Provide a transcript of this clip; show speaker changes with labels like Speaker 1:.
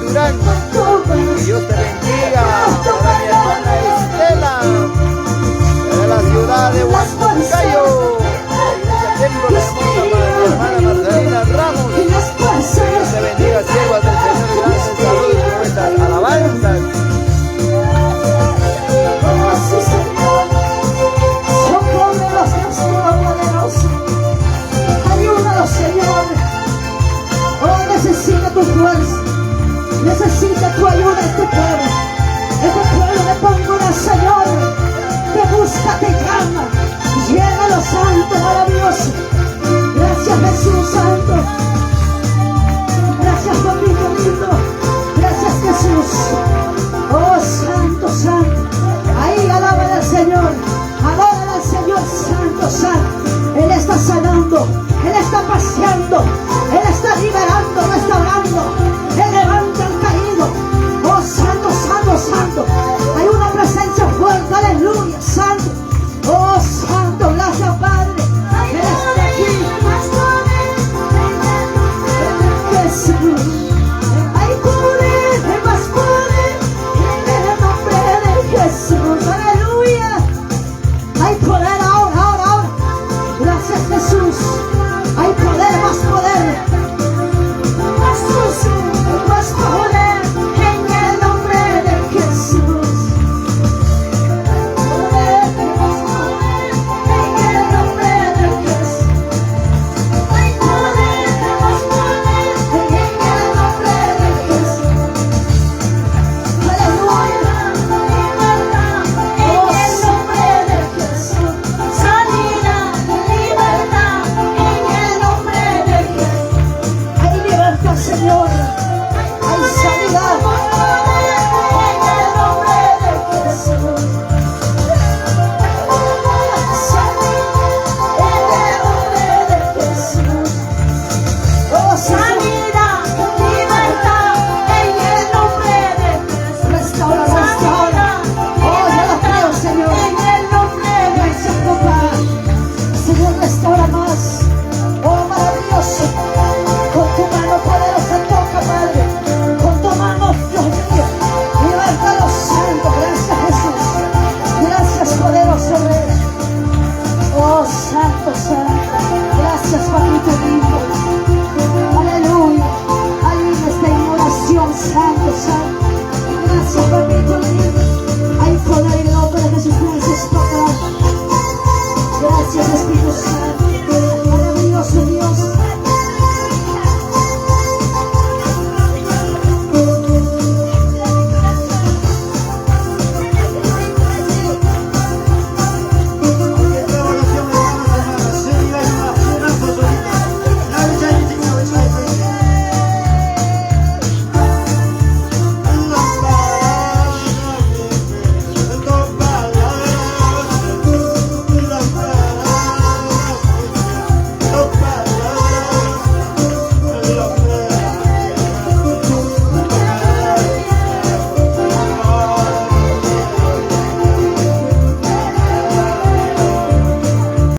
Speaker 1: Durán. Que Dios te bendiga. Para mi hermana Estela, de la ciudad de Huancayo. Templo de mi hermana Marcelina Ramos. Que Dios te bendiga, siervas del Señor. Gracias, saludos por estas alabanzas.
Speaker 2: Señor, oh, necesita tu fuerza, necesita tu ayuda este pueblo de Póngora, Señor, te busca, te llama, llega a los santos, maravilloso. Gracias, Jesús Santo, gracias, papito lindo, gracias, Jesús. Oh, Santo, Santo, ahí alaban al Señor, adoran al Señor, Santo, Santo. Él está sanando, Él está paseando, Él está liberando, restaurando, Él levanta al caído. Oh, Santo, Santo, Santo. Hay una presencia fuerte, aleluya, Santo. Oh, Santo, gracias, Padre. Él está aquí. Jesús. Hay poder, hay más poder en el nombre de Jesús, aleluya. Hay poder ahora. Gracias, Jesús. Hay poder, más poder. Más poder en el nombre de Jesús. Más poder en el nombre de Jesús. Hay poder, más poder en el nombre de Jesús. Aleluya. Libertad en el nombre de Jesús. Sanidad, libertad en el nombre de Jesús. Hay libertad, Señor. Hay sanidad en el nombre de Jesús. Sanidad en el nombre de Jesús. Oh, sanidad, libertad en el nombre de Jesús. Restaura. Oh, yo lo creo, Señor. En el nombre de Gracias, papá. Señor, restaura más. Oh, maravilloso. Con tu mano poderosa toca, Padre. Con tu mano, Dios mío. Liberta a los santos. Gracias, Jesús. Gracias, poderoso Rey. Oh, Santo, Santo. Gracias, papito lindo. Aleluya. Alguien está en oración, Santo.